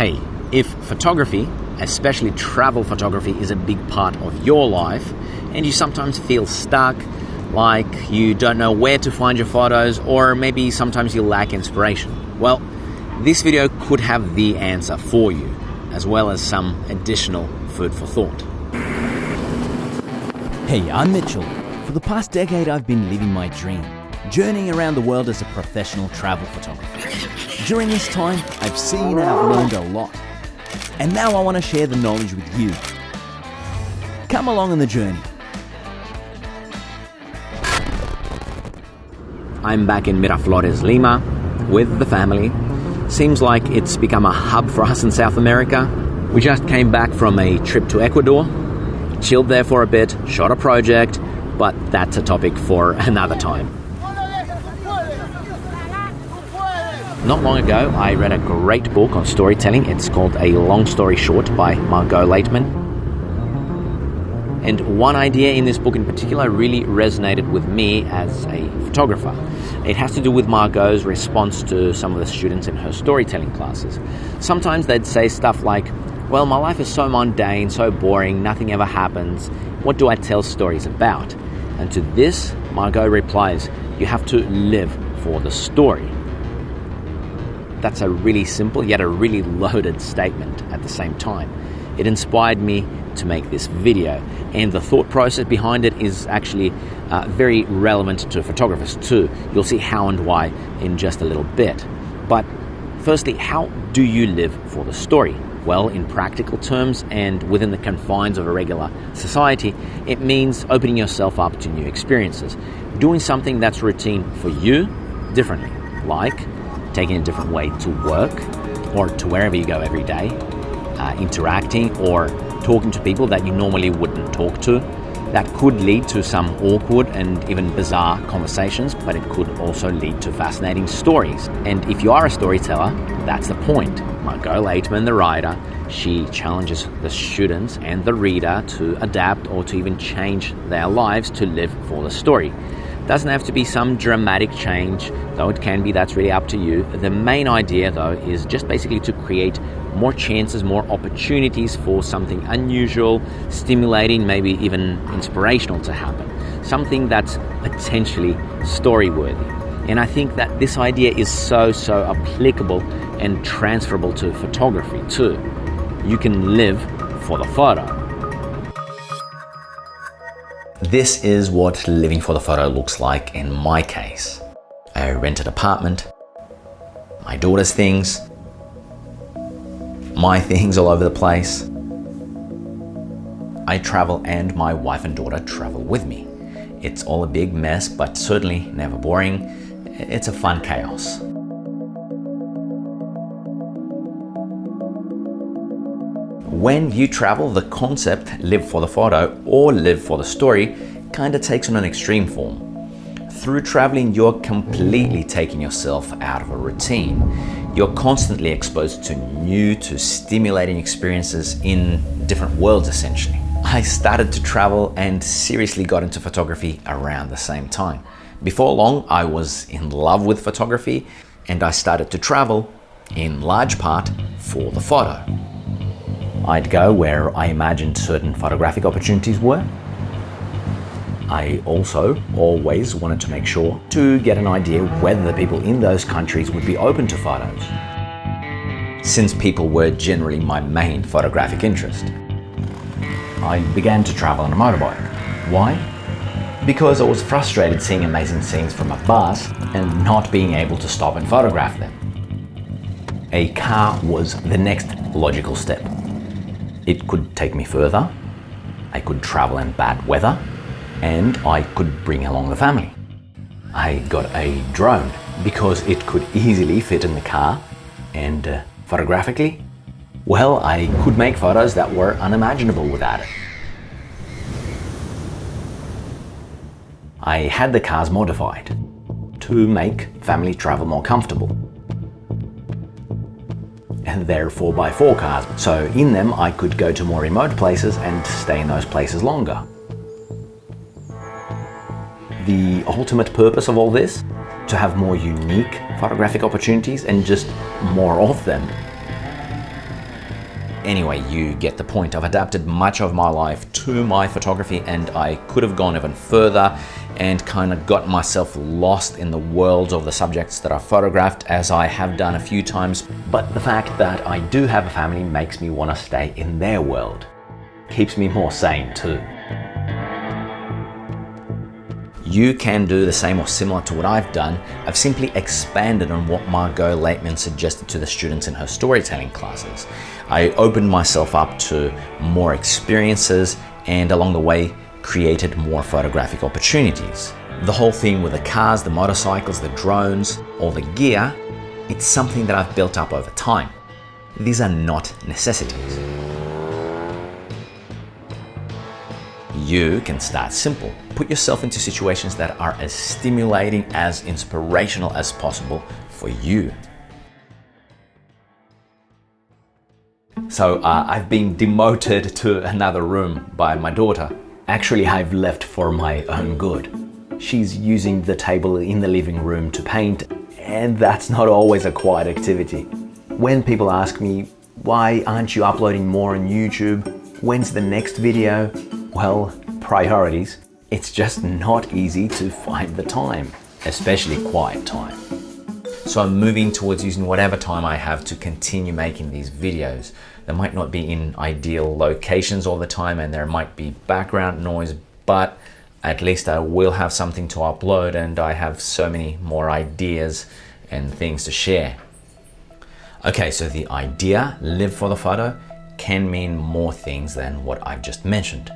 Hey, if photography, especially travel photography, is a big part of your life and you sometimes feel stuck, like you don't know where to find your photos, or maybe sometimes you lack inspiration, well, this video could have the answer for you, as well as some additional food for thought. Hey, I'm Mitchell. For the past decade, I've been living my dream, journeying around the world as a professional travel photographer. During this time, I've seen and I've learned a lot. And now I want to share the knowledge with you. Come along on the journey. I'm back in Miraflores, Lima, with the family. Seems like it's become a hub for us in South America. We just came back from a trip to Ecuador, chilled there for a bit, shot a project, but that's a topic for another time. Not long ago, I read a great book on storytelling. It's called A Long Story Short by 𝗵𝗲 𝗪𝗡. And one idea in this book in particular really resonated with me as a photographer. It has to do with 𝗵𝗲's response to some of the students in her storytelling classes. Sometimes they'd say stuff like, well, my life is so mundane, so boring, nothing ever happens. What do I tell stories about? And to this, 𝗵𝗲 replies, you have to live for the story. That's a really simple yet a really loaded statement at the same time. It inspired me to make this video, and the thought process behind it is actually very relevant to photographers too. You'll see how and why in just a little bit. But firstly, how do you live for the story? Well, in practical terms and within the confines of a regular society, it means opening yourself up to new experiences, doing something that's routine for you differently, like taking a different way to work or to wherever you go every day, interacting or talking to people that you normally wouldn't talk to. That could lead to some awkward and even bizarre conversations, but it could also lead to fascinating stories. And if you are a storyteller, that's the point. 𝗵𝗲 𝗪𝗡, the writer, she challenges the students and the reader to adapt or to even change their lives to live for the story. Doesn't have to be some dramatic change, though it can be, that's really up to you. The main idea, though, is just basically to create more chances, more opportunities for something unusual, stimulating, maybe even inspirational to happen. Something that's potentially story-worthy. And I think that this idea is so applicable and transferable to photography too. You can live for the photo. This is what living for the photo looks like in my case. A rented apartment, my daughter's things, my things all over the place. I travel and my wife and daughter travel with me. It's all a big mess, but certainly never boring. It's a fun chaos. When you travel, the concept live for the photo or live for the story kind of takes on an extreme form. Through traveling, you're completely taking yourself out of a routine. You're constantly exposed to new, to stimulating experiences in different worlds, essentially. I started to travel and seriously got into photography around the same time. Before long, I was in love with photography and I started to travel in large part for the photo. I'd go where I imagined certain photographic opportunities were. I also always wanted to make sure to get an idea whether the people in those countries would be open to photos, since people were generally my main photographic interest. I began to travel on a motorbike. Why? Because I was frustrated seeing amazing scenes from a bus and not being able to stop and photograph them. A car was the next logical step. It could take me further, I could travel in bad weather, and I could bring along the family. I got a drone because it could easily fit in the car, and photographically, well, I could make photos that were unimaginable without it. I had the cars modified to make family travel more comfortable. And they're 4x4 cars, so in them I could go to more remote places and stay in those places longer. The ultimate purpose of all this? To have more unique photographic opportunities and just more of them. Anyway, you get the point. I've adapted much of my life to my photography, and I could have gone even further and kind of got myself lost in the worlds of the subjects that I photographed, as I have done a few times. But the fact that I do have a family makes me want to stay in their world. Keeps me more sane too. You can do the same or similar to what I've done. I've simply expanded on what 𝗲𝗀 suggested to the students in her storytelling classes. I opened myself up to more experiences and along the way created more photographic opportunities. The whole thing with the cars, the motorcycles, the drones, all the gear, it's something that I've built up over time. These are not necessities. You can start simple. Put yourself into situations that are as stimulating, as inspirational as possible for you. So I've been demoted to another room by my daughter. Actually, I've left for my own good. She's using the table in the living room to paint, and that's not always a quiet activity. When people ask me, why aren't you uploading more on YouTube? When's the next video? Well, priorities. It's just not easy to find the time, especially quiet time. So I'm moving towards using whatever time I have to continue making these videos. They might not be in ideal locations all the time, and there might be background noise, but at least I will have something to upload, and I have so many more ideas and things to share. Okay, so the idea, live for the photo, can mean more things than what I've just mentioned.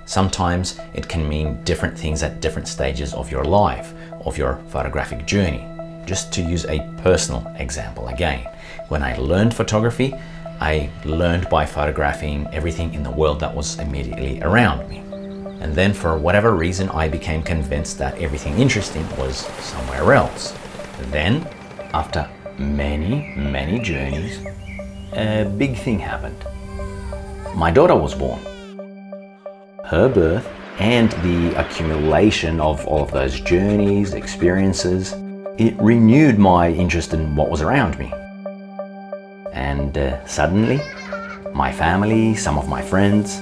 Sometimes it can mean different things at different stages of your life, of your photographic journey. Just to use a personal example again, when I learned photography, I learned by photographing everything in the world that was immediately around me. And then for whatever reason, I became convinced that everything interesting was somewhere else. Then, after many journeys, a big thing happened. My daughter was born. Her birth and the accumulation of all of those journeys, experiences, it renewed my interest in what was around me. And suddenly, my family, some of my friends,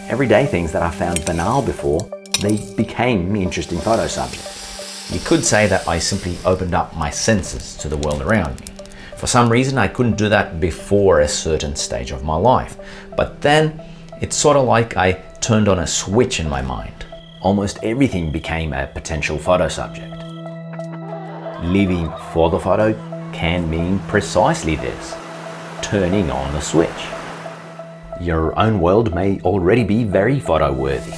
everyday things that I found banal before, they became interesting photo subjects. You could say that I simply opened up my senses to the world around me. For some reason, I couldn't do that before a certain stage of my life. But then, it's sort of like I turned on a switch in my mind. Almost everything became a potential photo subject. Living for the photo can mean precisely this, turning on the switch. Your own world may already be very photo worthy.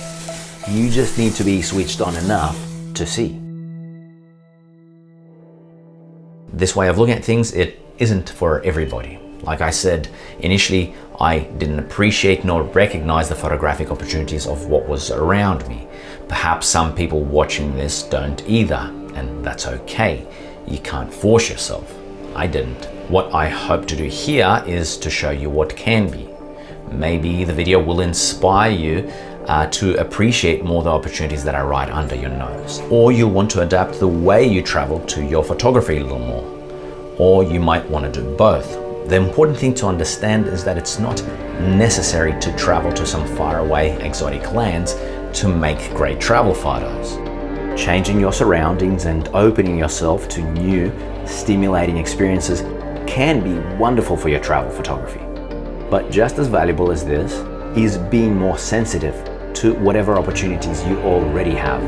You just need to be switched on enough to see. This way of looking at things, it isn't for everybody. Like I said, initially I didn't appreciate nor recognize the photographic opportunities of what was around me. Perhaps some people watching this don't either, and that's okay. You can't force yourself. I didn't. What I hope to do here is to show you what can be. Maybe the video will inspire you to appreciate more the opportunities that are right under your nose. Or you'll want to adapt the way you travel to your photography a little more. Or you might want to do both. The important thing to understand is that it's not necessary to travel to some faraway exotic lands to make great travel photos. Changing your surroundings and opening yourself to new, stimulating experiences can be wonderful for your travel photography. But just as valuable as this is being more sensitive to whatever opportunities you already have.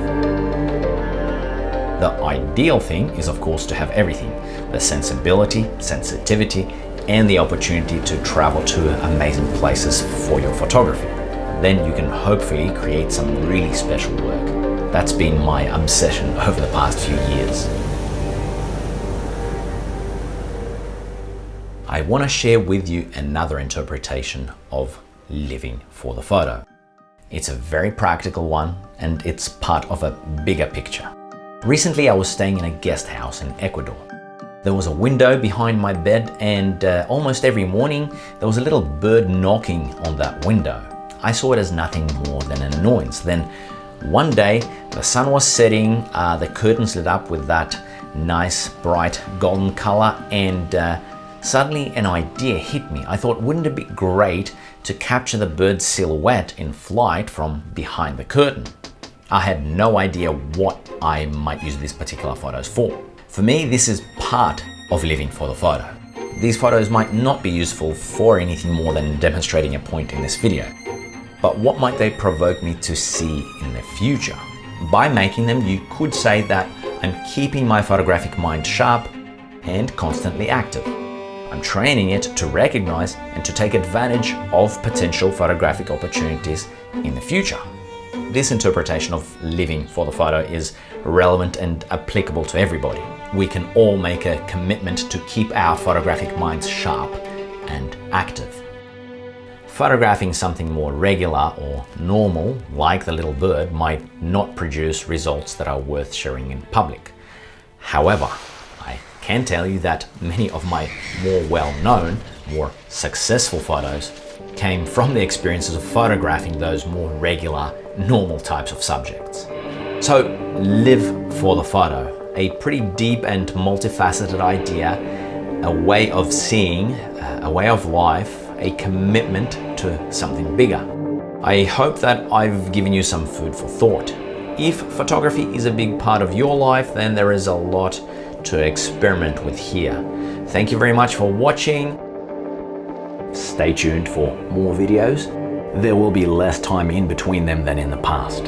The ideal thing is, of course, to have everything: the sensibility, sensitivity, and the opportunity to travel to amazing places for your photography. Then you can hopefully create some really special work. That's been my obsession over the past few years. I want to share with you another interpretation of living for the photo. It's a very practical one, and it's part of a bigger picture. Recently, I was staying in a guest house in Ecuador. There was a window behind my bed, and almost every morning there was a little bird knocking on that window. I saw it as nothing more than an annoyance. Then one day the sun was setting, the curtains lit up with that nice bright golden color, and Suddenly an idea hit me. I thought, wouldn't it be great to capture the bird's silhouette in flight from behind the curtain? I had no idea what I might use these particular photos for. For me, this is part of living for the photo. These photos might not be useful for anything more than demonstrating a point in this video. But what might they provoke me to see in the future? By making them, you could say that I'm keeping my photographic mind sharp and constantly active. I'm training it to recognize and to take advantage of potential photographic opportunities in the future. This interpretation of living for the photo is relevant and applicable to everybody. We can all make a commitment to keep our photographic minds sharp and active. Photographing something more regular or normal, like the little bird, might not produce results that are worth sharing in public. However, I can tell you that many of my more well-known, more successful photos came from the experiences of photographing those more regular, normal types of subjects. So, live for the photo. A pretty deep and multifaceted idea, a way of seeing, a way of life, a commitment to something bigger. I hope that I've given you some food for thought. If photography is a big part of your life, then there is a lot to experiment with here. Thank you very much for watching. Stay tuned for more videos. There will be less time in between them than in the past.